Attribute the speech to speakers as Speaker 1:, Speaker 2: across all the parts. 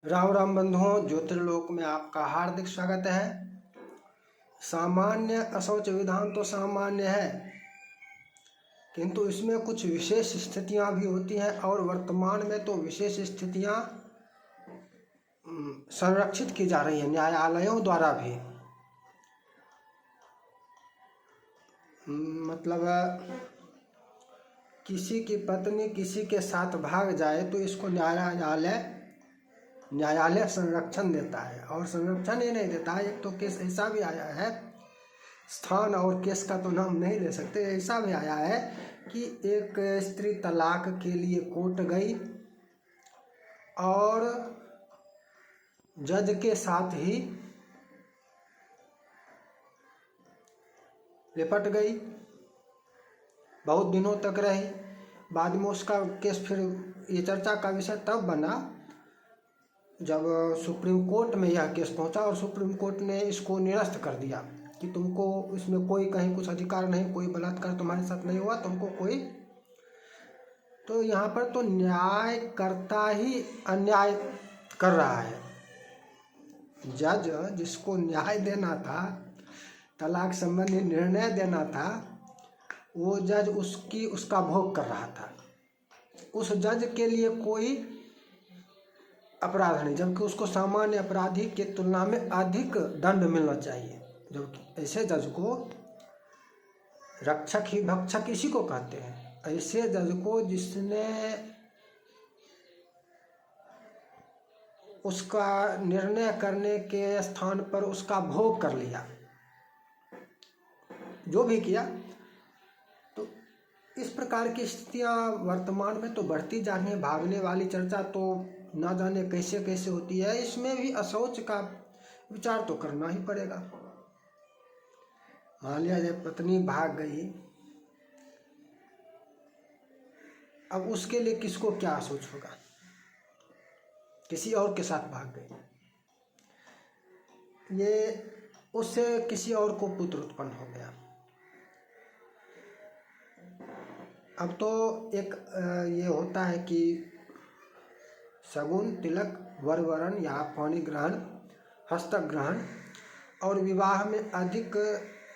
Speaker 1: राम राम बंधुओं, ज्योतिर्लोक में आपका हार्दिक स्वागत है। सामान्य अशौच विधान तो सामान्य है, किंतु इसमें कुछ विशेष स्थितियां भी होती हैं और वर्तमान में तो विशेष स्थितियां संरक्षित की जा रही हैं न्यायालयों द्वारा भी। मतलब किसी की पत्नी किसी के साथ भाग जाए तो इसको न्यायालय संरक्षण देता है। और संरक्षण ही नहीं देता है, एक तो केस ऐसा भी आया है, स्थान और केस का तो नाम नहीं ले सकते, ऐसा भी आया है कि एक स्त्री तलाक के लिए कोर्ट गई और जज के साथ ही लिपट गई, बहुत दिनों तक रही। बाद में उसका केस फिर ये चर्चा का विषय तब बना जब सुप्रीम कोर्ट में यह केस पहुंचा और सुप्रीम कोर्ट ने इसको निरस्त कर दिया कि तुमको इसमें कोई कहीं कुछ अधिकार नहीं, कोई बलात्कार तुम्हारे साथ नहीं हुआ, तुमको कोई। तो यहाँ पर तो न्यायकर्ता ही अन्याय कर रहा है। जज जिसको न्याय देना था, तलाक संबंधी निर्णय देना था, वो जज उसका भोग कर रहा था। उस जज के लिए कोई अपराध नहीं, जबकि उसको सामान्य अपराधी के तुलना में अधिक दंड मिलना चाहिए। जबकि ऐसे जज को रक्षक ही भक्षक इसी को कहते हैं। ऐसे जज को जिसने उसका निर्णय करने के स्थान पर उसका भोग कर लिया, जो भी किया। तो इस प्रकार की स्थितियां वर्तमान में तो बढ़ती जा रही है। भागने वाली चर्चा तो ना जाने कैसे कैसे होती है। इसमें भी अशौच का विचार तो करना ही पड़ेगा। मान लिया जब पत्नी भाग गई, अब उसके लिए किसको क्या अशौच होगा? किसी और के साथ भाग गई, ये उससे किसी और को पुत्र उत्पन्न हो गया। अब तो एक ये होता है कि शगुन, तिलक, वर वरण या पाणी ग्रहण, हस्तक ग्रहण और विवाह में अधिक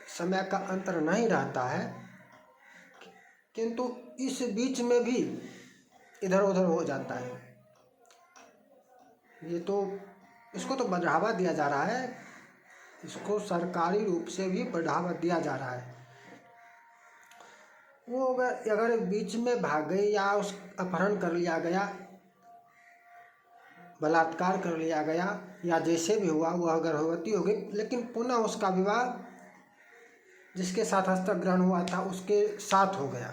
Speaker 1: समय का अंतर नहीं रहता है, किंतु इस बीच में भी इधर उधर हो जाता है। ये तो इसको तो बढ़ावा दिया जा रहा है, इसको सरकारी रूप से भी बढ़ावा दिया जा रहा है। वो अगर बीच में भाग गई या उस अपहरण कर लिया गया, बलात्कार कर लिया गया या जैसे भी हुआ, वह गर्भवती हो गई, लेकिन पुनः उसका विवाह जिसके साथ हस्तक ग्रहण हुआ था उसके साथ हो गया,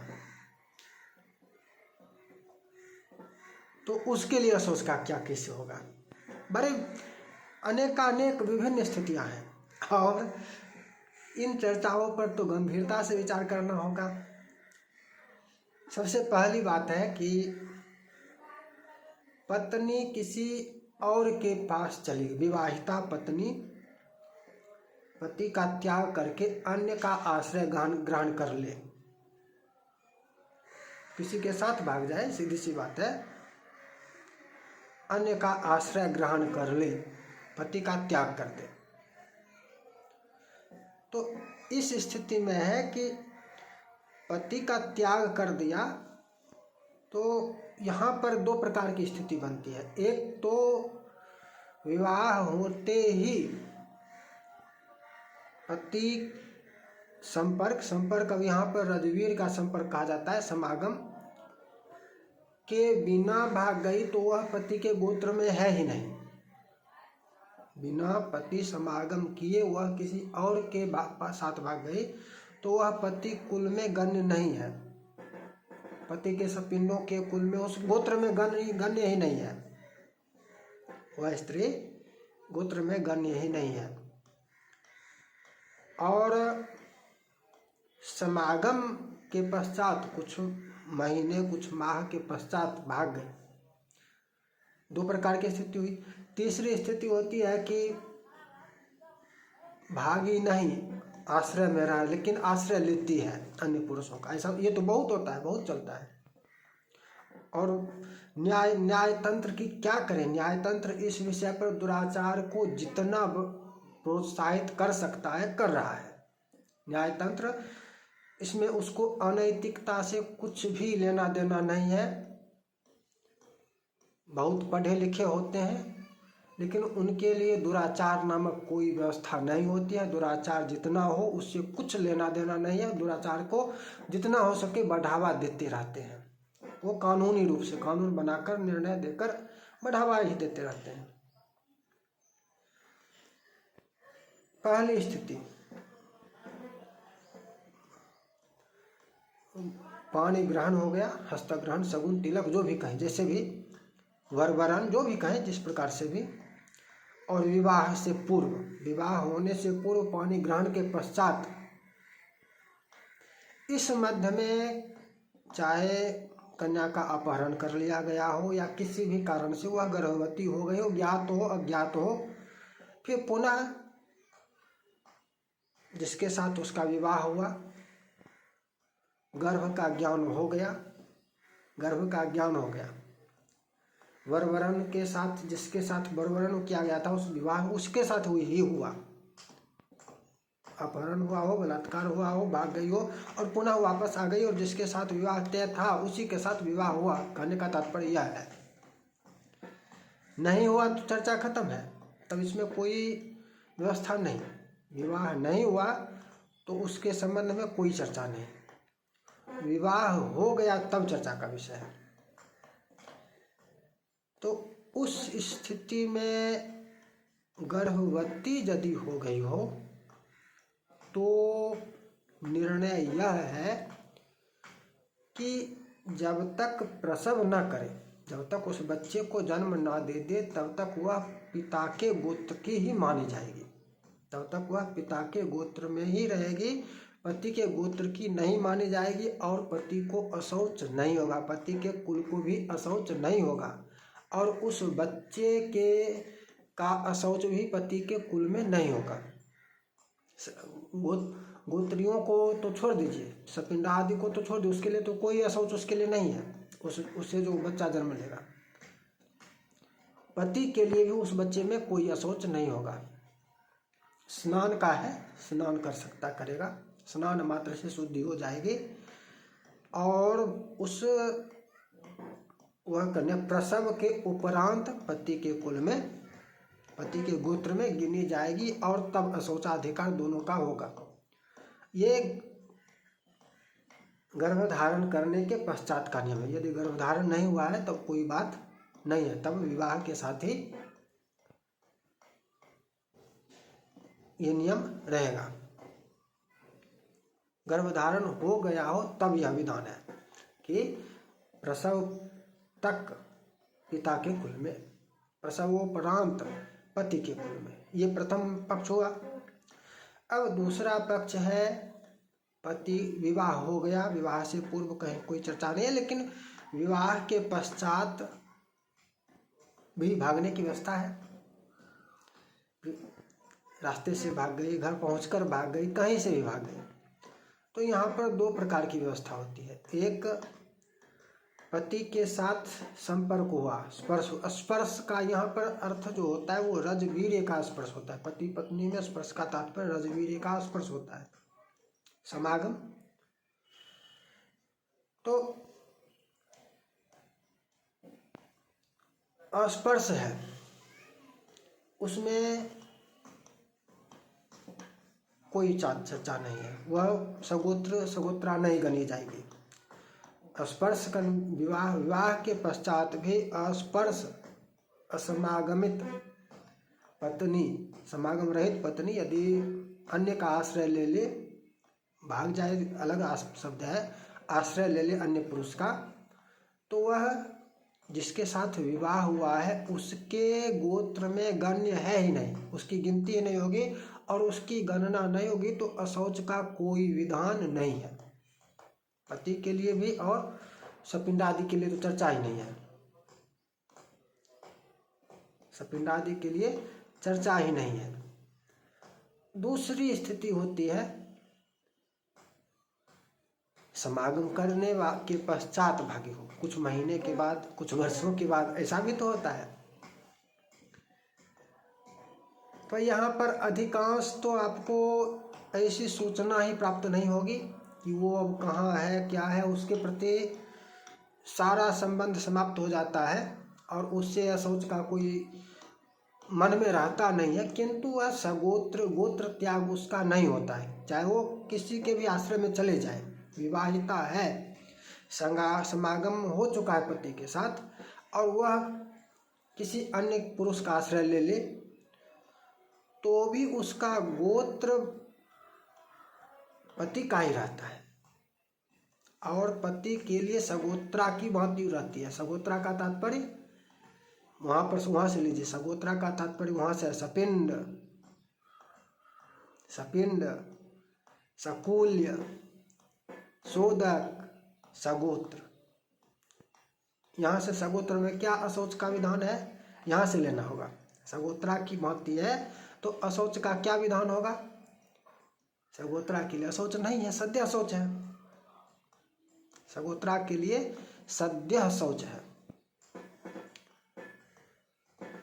Speaker 1: तो उसके लिए अशौच का क्या कैसे होगा? बड़े अनेक विभिन्न स्थितियां हैं और इन चर्चाओं पर तो गंभीरता से विचार करना होगा। सबसे पहली बात है कि पत्नी किसी और के पास चली, विवाहिता पत्नी पति का त्याग करके अन्य का आश्रय ग्रहण कर ले, किसी के साथ भाग जाए, सीधी सी बात है, अन्य का आश्रय ग्रहण कर ले, पति का त्याग कर दे। तो इस स्थिति में है कि पति का त्याग कर दिया, तो यहाँ पर दो प्रकार की स्थिति बनती है। एक तो विवाह होते ही पति संपर्क अब यहाँ पर रजवीर का संपर्क कहा जाता है, समागम के बिना भाग गई तो वह पति के गोत्र में है ही नहीं। बिना पति समागम किए वह किसी और के साथ भाग गई तो वह पति कुल में गण्य नहीं है, पति के सपिंडों के कुल में, उस गोत्र में गण्य ही नहीं है, वह स्त्री गोत्र में गण्य ही नहीं है। और समागम के पश्चात कुछ महीने कुछ माह के पश्चात भाग गए, दो प्रकार की स्थिति हुई। तीसरी स्थिति होती है कि भागी नहीं, आश्रय में रहा, लेकिन आश्रय लेती है अन्य पुरुषों का। ऐसा ये तो बहुत होता है, बहुत चलता है। और न्याय तंत्र की क्या करें। न्याय तंत्र इस विषय पर दुराचार को जितना प्रोत्साहित कर सकता है कर रहा है। न्याय तंत्र इसमें उसको अनैतिकता से कुछ भी लेना देना नहीं है। बहुत पढ़े लिखे होते हैं लेकिन उनके लिए दुराचार नामक कोई व्यवस्था नहीं होती है। दुराचार जितना हो उससे कुछ लेना देना नहीं है। दुराचार को जितना हो सके बढ़ावा देते रहते हैं। वो कानूनी रूप से कानून बनाकर निर्णय देकर बढ़ावा ही देते रहते हैं। पहली स्थिति, पाणी ग्रहण हो गया, हस्तग्रहण, शगुन, तिलक जो भी कहें, जैसे भी वर वरण जो भी कहें जिस प्रकार से भी, और विवाह से पूर्व, विवाह होने से पूर्व पाणी ग्रहण के पश्चात, इस मध्य में चाहे कन्या का अपहरण कर लिया गया हो या किसी भी कारण से वह गर्भवती हो गई हो, ज्ञात हो अज्ञात हो, फिर पुनः जिसके साथ उसका विवाह हुआ गर्भ का ज्ञान हो गया, गर्भ का ज्ञान हो गया, वर वरण के साथ जिसके साथ वर वरण किया गया था उस विवाह उसके साथ ही हुआ, अपहरण हुआ हो, बलात्कार हुआ हो, भाग गई हो और पुनः वापस आ गई और जिसके साथ विवाह तय था उसी के साथ विवाह हुआ। कहने का तात्पर्य यह है। नहीं हुआ तो चर्चा खत्म है, तब इसमें कोई व्यवस्था नहीं। विवाह नहीं हुआ तो उसके संबंध में कोई चर्चा नहीं। विवाह हो गया तब चर्चा का विषय है। तो उस स्थिति में गर्भवती यदि हो गई हो तो निर्णय यह है कि जब तक प्रसव न करे, जब तक उस बच्चे को जन्म ना दे दे तब तक वह पिता के गोत्र की ही मानी जाएगी, तब तक वह पिता के गोत्र में ही रहेगी, पति के गोत्र की नहीं मानी जाएगी और पति को अशौच नहीं होगा, पति के कुल को भी अशौच नहीं होगा और उस बच्चे के का अशौच भी पति के कुल में नहीं होगा। गोत्रियों को तो छोड़ दीजिए, सपिंडा आदि को तो छोड़ दीजिए, उसके लिए तो कोई अशौच उसके लिए नहीं है, उससे जो बच्चा जन्म लेगा। पति के लिए भी उस बच्चे में कोई अशौच नहीं होगा। स्नान का है, स्नान कर सकता करेगा, स्नान मात्र से शुद्धि हो जाएगी और उस वह कन्या प्रसव के उपरांत पति के कुल में, पति के गोत्र में गिनी जाएगी और तब अशौचाधिकार दोनों का होगा। ये गर्भधारण करने के पश्चात का नियम है। यदि गर्भधारण नहीं हुआ है तब कोई बात नहीं है, तब विवाह के साथ ही ये नियम रहेगा। गर्भधारण हो गया हो तब यह विधान है कि प्रसव तक पिता के कुल में, प्रसवोपरांत पति के कुल में। ये प्रथम पक्ष हुआ। अब दूसरा पक्ष है पति विवाह हो गया, विवाह से पूर्व कहीं कोई चर्चा नहीं है, लेकिन विवाह के पश्चात भी भागने की व्यवस्था है। रास्ते से भाग गई, घर पहुंचकर भाग गई, कहीं से भी भाग गई, तो यहाँ पर दो प्रकार की व्यवस्था होती है। एक, पति के साथ संपर्क हुआ, स्पर्श। स्पर्श का यहाँ पर अर्थ जो होता है वो रजवीर्य का स्पर्श होता है। पति पत्नी में स्पर्श का तात्पर्य रजवीर्य का स्पर्श होता है, समागम। तो स्पर्श है, उसमें कोई चर्चा नहीं है, वह सगोत्र सगोत्रा नहीं गनी जाएगी। स्पर्श का विवाह के पश्चात भी अस्पर्श असमागमित पत्नी, समागम रहित पत्नी यदि अन्य का आश्रय ले ले, भाग जाए अलग शब्द है, आश्रय ले ले अन्य पुरुष का, तो वह जिसके साथ विवाह हुआ है उसके गोत्र में गण्य है ही नहीं, उसकी गिनती ही नहीं होगी और उसकी गणना नहीं होगी, तो अशौच का कोई विधान नहीं है। पति के लिए भी और सपिंड आदि के लिए तो चर्चा ही नहीं है, सपिंड आदि के लिए चर्चा ही नहीं है। दूसरी स्थिति होती है समागम करने के पश्चात भागी हो, कुछ महीने के बाद, कुछ वर्षों के बाद, ऐसा भी तो होता है। तो यहाँ पर अधिकांश तो आपको ऐसी सूचना ही प्राप्त नहीं होगी कि वो अब कहाँ है, क्या है, उसके प्रति सारा संबंध समाप्त हो जाता है और उससे असोच का कोई मन में रहता नहीं है। किंतु वह सगोत्र गोत्र त्याग उसका नहीं होता है, चाहे वो किसी के भी आश्रय में चले जाए, विवाहिता है, समागम हो चुका है पति के साथ और वह किसी अन्य पुरुष का आश्रय ले ले, तो भी उसका गोत्र पति का ही रहता है और पति के लिए सगोत्रा की महत्व रहती है। सगोत्रा का तात्पर्य वहाँ से लीजिए, सगोत्रा का तात्पर्य वहाँ से सपिंड, सकुल्य, सोदक, सगोत्र। यहाँ से सगोत्र में क्या अशौच का विधान है, यहाँ से लेना होगा। सगोत्रा की महत्व है तो अशौच का क्या विधान होगा? सगोत्रा के लिए अशौच नहीं है, सद्य शौच है। सगोत्रा के लिए सद्य शौच है।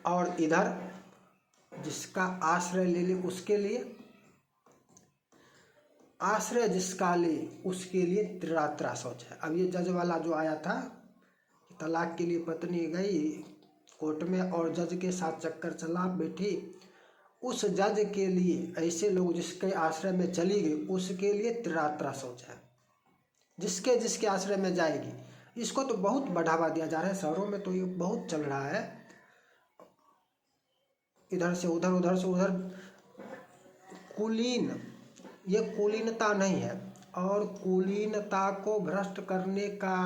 Speaker 1: और इधर जिसका आश्रय ले ले उसके लिए, आश्रय जिसका ले उसके लिए त्रिरात्रा शौच है। अब ये जज वाला जो आया था, तलाक के लिए पत्नी गई कोर्ट में और जज के साथ चक्कर चला बैठी, उस जज के लिए, ऐसे लोग जिसके आश्रय में चली गई उसके लिए त्रिरात्रा शौच है। जिसके जिसके आश्रय में जाएगी, इसको तो बहुत बढ़ावा दिया जा रहा है, शहरों में तो ये बहुत चल रहा है। इधर से उधर, उधर से उधर, कुलीन, ये कुलीनता नहीं है और कुलीनता को भ्रष्ट करने का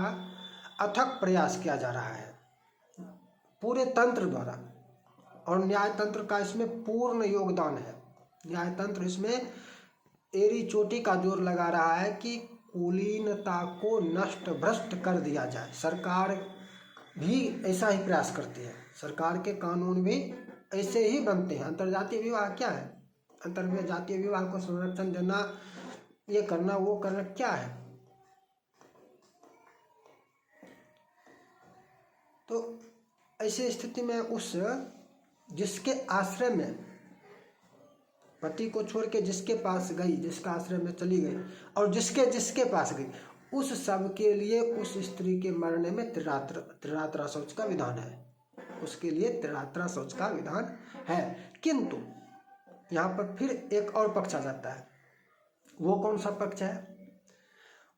Speaker 1: अथक प्रयास किया जा रहा है पूरे तंत्र द्वारा। और न्याय तंत्र का इसमें पूर्ण योगदान है। न्याय तंत्र इसमें एड़ी चोटी का जोर लगा रहा है कि कुलीनता को नष्ट भ्रष्ट कर दिया जाए। सरकार भी ऐसा ही प्रयास करती है, सरकार के कानून भी ऐसे ही बनते हैं। अंतर्जातीय विवाह क्या है? अंतर्जातीय विवाह को संरक्षण देना, ये करना, वो करना, क्या है? तो ऐसी स्थिति में उस जिसके आश्रय में पति को छोड़ के जिसके पास गई, जिसका आश्रय में चली गई और जिसके जिसके पास गई, उस सब के लिए उस स्त्री के मरने में त्रिरात्रा शौच का विधान है। उसके लिए त्रिरात्रा शौच का विधान है। किंतु यहाँ पर फिर एक और पक्ष आ जाता है। वो कौन सा पक्ष है?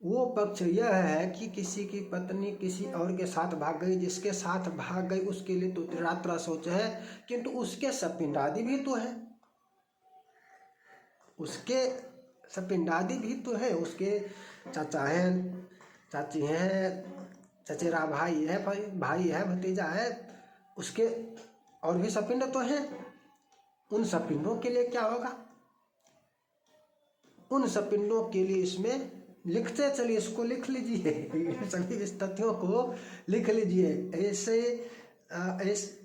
Speaker 1: वो पक्ष यह है कि किसी की पत्नी किसी और के साथ भाग गई, जिसके साथ भाग गई उसके लिए तो त्रिरात्रा शौच है, किंतु उसके सपिंडादि भी तो है, उसके सपिंडादि भी तो है, उसके चाचा हैं, चाची हैं, चचेरा भाई है, भाई है, भतीजा है, उसके और भी सपिंड तो हैं। उन सपिंडों के लिए क्या होगा? उन सपिंडों के लिए इसमें लिखते चलिए, इसको लिख लीजिए, सभी इस तथ्यों को लिख लीजिए ऐसे।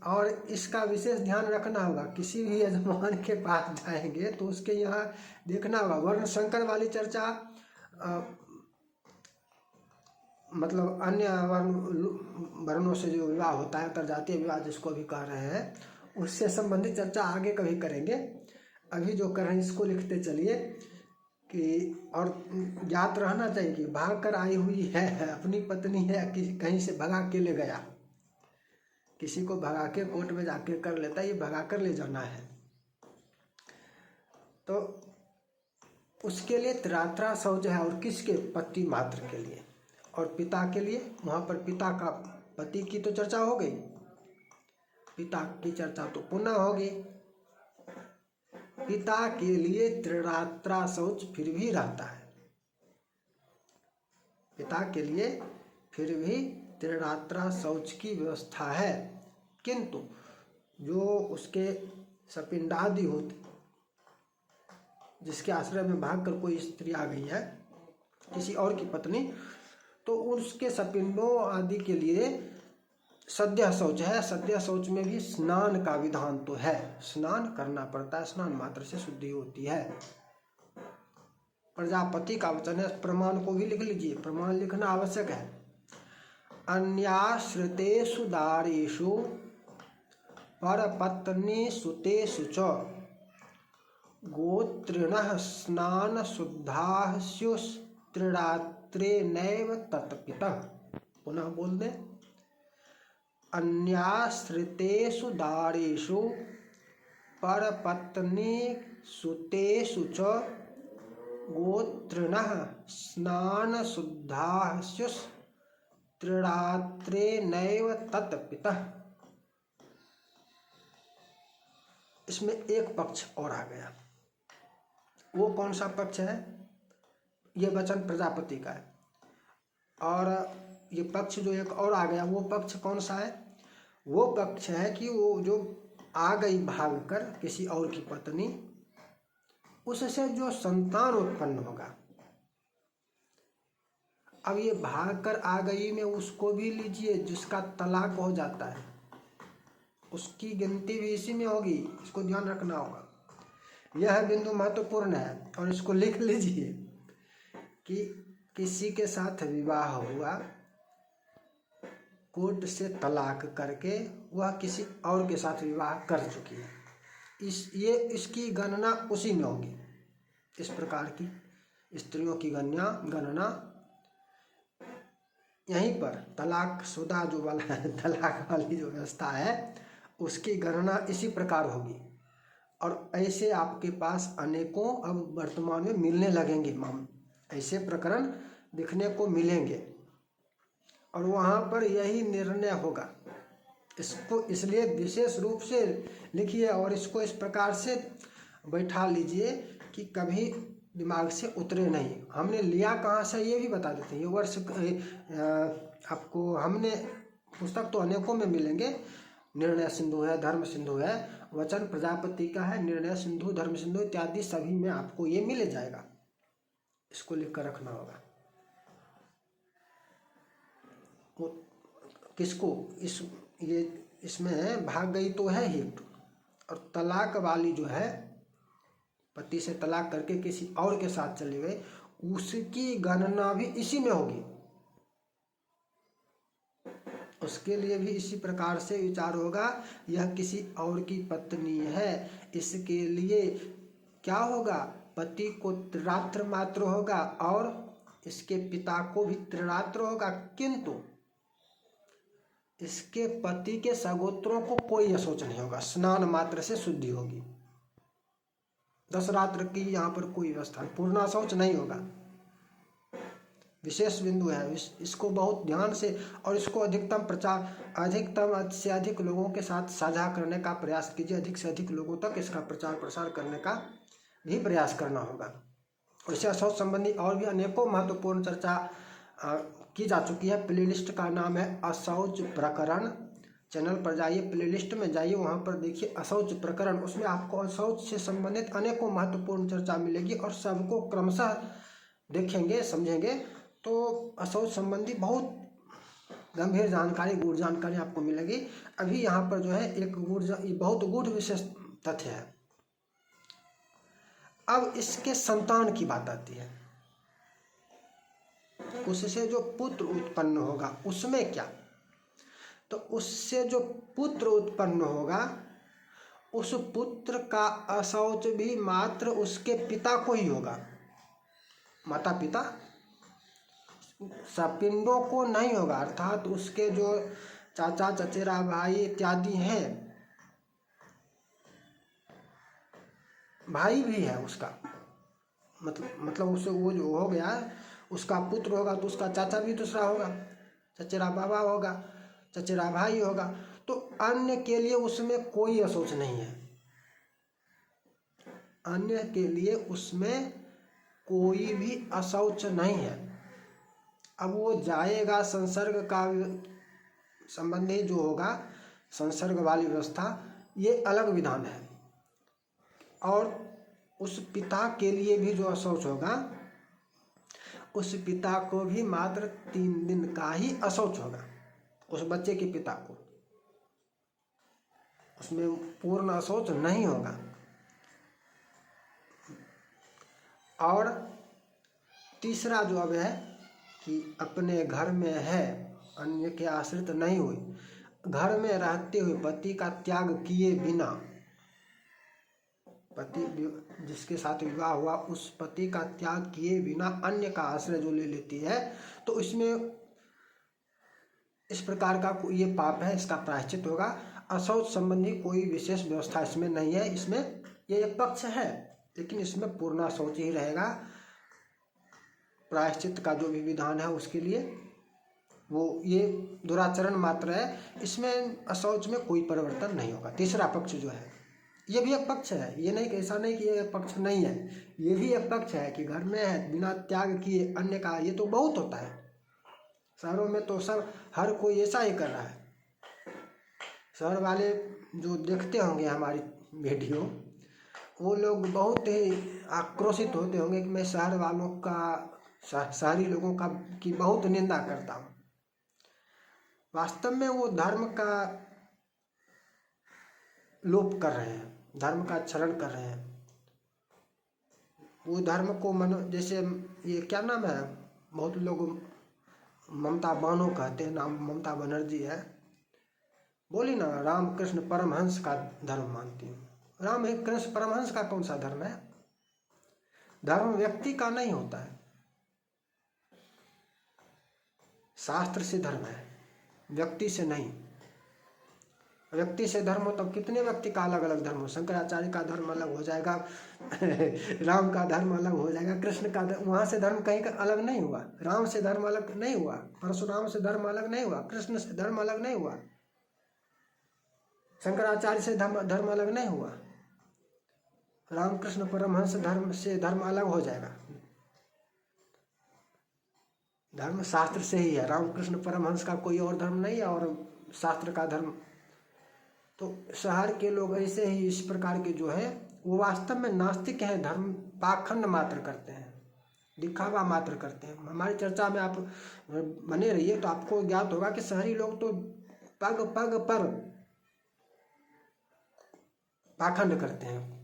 Speaker 1: और इसका विशेष ध्यान रखना होगा। किसी भी यजमान के पास जाएंगे तो उसके यहाँ देखना होगा। वर्ण संकर वाली चर्चा, मतलब अन्य वर्णों से जो विवाह होता है, अंतर्जातीय विवाह जिसको भी कह रहे हैं, उससे संबंधित चर्चा आगे कभी करेंगे। अभी जो कर रहे हैं इसको लिखते चलिए कि, और ज्ञात रहना चाहिए कि भाग कर आई हुई है, अपनी पत्नी है, कहीं से भगा के ले गया, किसी को भगा के कोर्ट में जाके कर लेता है, ये भगा कर ले जाना है। तो उसके लिए त्रिरात्रा शौच है। और किसके? पति मात्र के लिए। और पिता के लिए, वहाँ पर पिता का, पति की तो चर्चा हो गई, पिता की चर्चा तो पुनः होगी। पिता के लिए त्रिरात्रा शौच फिर भी रहता है, पिता के लिए फिर भी त्रिरात्रा शौच की व्यवस्था है। किंतु जो उसके सपिंडादि होते, जिसके आश्रय में भागकर कोई स्त्री आ गई है, किसी और की पत्नी, तो उसके सपिंडों आदि के लिए सद्य शौच है। सद्य शौच में भी स्नान का विधान तो है, स्नान करना पड़ता है, स्नान मात्र से शुद्धि होती है। प्रजापति का वचन है। प्रमाण को भी लिख लीजिए, प्रमाण लिखना आवश्यक है। अन्याश्रितेषु दारेषु परपत्नी सुतेषु च गोत्रिणः स्नान शुद्धाः स्युस्त्रिरात्रे नैव तत्पितः। पुनः बोल दें। अन्याश्रितेषु दारेषु परपत्नी सुतेषु च गोत्रिणः स्नान शुद्धाः स्युस्त्रिरात्रे नैव तत्पितः। इसमें एक पक्ष और आ गया। वो कौन सा पक्ष है? ये वचन प्रजापति का है। और ये पक्ष जो एक और आ गया, वो पक्ष कौन सा है? वो पक्ष है कि वो जो आ गई भाग कर किसी और की पत्नी, उससे जो संतान उत्पन्न होगा। अब ये भाग कर आ गई में उसको भी लीजिए जिसका तलाक हो जाता है, उसकी गिनती भी इसी में होगी। इसको ध्यान रखना होगा। यह बिंदु महत्वपूर्ण है और इसको लिख लीजिए कि किसी के साथ विवाह हुआ, कोर्ट से तलाक करके वह किसी और के साथ विवाह कर चुकी है, इसकी गणना उसी में होगी। इस प्रकार की स्त्रियों की गणना यहीं पर तलाकशुदा जो वाला तलाक वाली जो व्यवस्था है उसकी गणना इसी प्रकार होगी। और ऐसे आपके पास अनेकों अब वर्तमान में मिलने लगेंगे ऐसे प्रकरण दिखने को मिलेंगे और वहाँ पर यही निर्णय होगा। इसको इसलिए विशेष रूप से लिखिए और इसको इस प्रकार से बैठा लीजिए कि कभी दिमाग से उतरे नहीं। हमने लिया कहाँ से ये भी बता देते हैं। ये वर्ष आपको हमने पुस्तक तो अनेकों में मिलेंगे। निर्णय सिंधु है, धर्म सिंधु है, वचन प्रजापति का है, निर्णय सिंधु, धर्म सिंधु इत्यादि सभी में आपको ये मिल जाएगा। इसको लिख कर रखना होगा। किसको इसमें भाग गई तो है ही, और तलाक वाली जो है पति से तलाक करके किसी और के साथ चले गए, उसकी गणना भी इसी में होगी। उसके लिए भी इसी प्रकार से विचार होगा। यह किसी और की पत्नी है, इसके लिए क्या होगा? पति को त्रिरात्र मात्र होगा और इसके पिता को भी त्रिरात्र होगा, किंतु इसके पति के सगोत्रों को कोई अशौच नहीं होगा। स्नान मात्र से शुद्धि होगी। 10 रात्र की यहाँ पर कोई व्यवस्था, पूर्ण शौच नहीं होगा। विशेष बिंदु है। इसको बहुत ध्यान से और इसको अधिकतम से अधिक लोगों के साथ साझा करने का प्रयास कीजिए। अधिक से अधिक लोगों तक इसका प्रचार प्रसार करने का भी प्रयास करना होगा। और इससे शौच संबंधी और भी अनेकों महत्वपूर्ण चर्चा की जा चुकी है। प्लेलिस्ट का नाम है अशौच प्रकरण। चैनल पर जाइए, प्लेलिस्ट में जाइए, वहाँ पर देखिए अशौच प्रकरण। उसमें आपको अशौच से संबंधित अनेकों महत्वपूर्ण चर्चा मिलेगी और सबको क्रमशः देखेंगे, समझेंगे तो अशौच संबंधी बहुत गंभीर जानकारी, गूढ़ जानकारी आपको मिलेगी। अभी यहाँ पर जो है एक बहुत गूढ़ विशेष तथ्य है। अब इसके संतान की बात आती है। उससे जो पुत्र उत्पन्न होगा उसमें क्या? तो उससे जो पुत्र उत्पन्न होगा उस पुत्र का अशौच भी मात्र उसके पिता को ही होगा। माता पिता सपिंडों को नहीं होगा। अर्थात उसके जो चाचा चचेरा भाई इत्यादि हैं, भाई भी है उसका, मतलब उसे वो जो हो गया उसका पुत्र होगा तो उसका चाचा भी दूसरा होगा, चचेरा बाबा होगा, चचेरा भाई होगा। तो अन्य के लिए उसमें कोई अशौच नहीं है। अन्य के लिए उसमें कोई भी अशौच नहीं है। अब वो जाएगा संसर्ग का संबंधी जो होगा, संसर्ग वाली व्यवस्था, ये अलग विधान है। और उस पिता के लिए भी जो अशौच होगा, उस पिता को भी मात्र 3 दिन का ही अशौच होगा। उस बच्चे के पिता को, उसमें पूर्ण अशौच नहीं होगा। और तीसरा जो अब है कि अपने घर में है, अन्य के आश्रित नहीं हुई। घर में रहते हुए पति का त्याग किए बिना, पति जिसके साथ विवाह हुआ उस पति का त्याग किए बिना अन्य का आश्रय जो ले लेती है, तो इसमें इस प्रकार का ये पाप है, इसका प्रायश्चित होगा। अशौच संबंधी कोई विशेष व्यवस्था इसमें नहीं है। इसमें ये एक पक्ष है, लेकिन इसमें पूर्णा शौच ही रहेगा। प्रायश्चित का जो भी विधान है उसके लिए वो ये दुराचरण मात्र है, इसमें अशौच में कोई परिवर्तन नहीं होगा। तीसरा पक्ष जो है ये भी एक पक्ष है, ये नहीं कि ऐसा नहीं कि ये एक पक्ष नहीं है, ये भी एक पक्ष है कि घर में है बिना त्याग किए अन्य का, ये तो बहुत होता है। शहरों में तो सब हर कोई ऐसा ही कर रहा है। शहर वाले जो देखते होंगे हमारी वीडियो, वो लोग बहुत ही आक्रोशित होते होंगे कि मैं शहर वालों का, शहरी लोगों का की बहुत निंदा करता हूँ। वास्तव में वो धर्म का लोप कर रहे हैं, धर्म का क्षरण कर रहे हैं। वो धर्म को जैसे ये क्या नाम है, बहुत लोग ममता बानो कहते हैं, नाम ममता बनर्जी है, बोली ना रामकृष्ण परमहंस का धर्म मानती हूँ। रामकृष्ण परमहंस का कौन सा धर्म है? धर्म व्यक्ति का नहीं होता है, शास्त्र से धर्म है, व्यक्ति से नहीं। व्यक्ति से धर्म हो तब कितने व्यक्ति का अलग अलग धर्म हो। शंकराचार्य का धर्म अलग हो जाएगा राम का धर्म अलग हो जाएगा, कृष्ण का वहाँ से धर्म कहीं का अलग नहीं हुआ। राम से धर्म अलग नहीं हुआ, परशुराम से धर्म अलग नहीं हुआ, कृष्ण से धर्म अलग नहीं हुआ, शंकराचार्य से धर्म अलग नहीं हुआ। रामकृष्ण परमहंस धर्म से धर्म अलग हो जाएगा। धर्म शास्त्र से ही है, रामकृष्ण परमहंस का कोई और धर्म नहीं है और शास्त्र का धर्म। तो शहर के लोग ऐसे ही इस प्रकार के जो है वो वास्तव में नास्तिक हैं, धर्म पाखंड मात्र करते हैं, दिखावा मात्र करते हैं। हमारी चर्चा में आप बने रहिए तो आपको ज्ञात होगा कि शहरी लोग तो पग पग पर पाखंड करते हैं।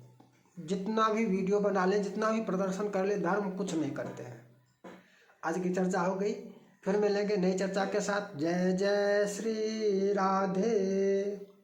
Speaker 1: जितना भी वीडियो बना ले, जितना भी प्रदर्शन कर ले, धर्म कुछ नहीं करते हैं। आज की चर्चा हो गई, फिर मिलेंगे नई चर्चा के साथ। जय जय श्री राधे।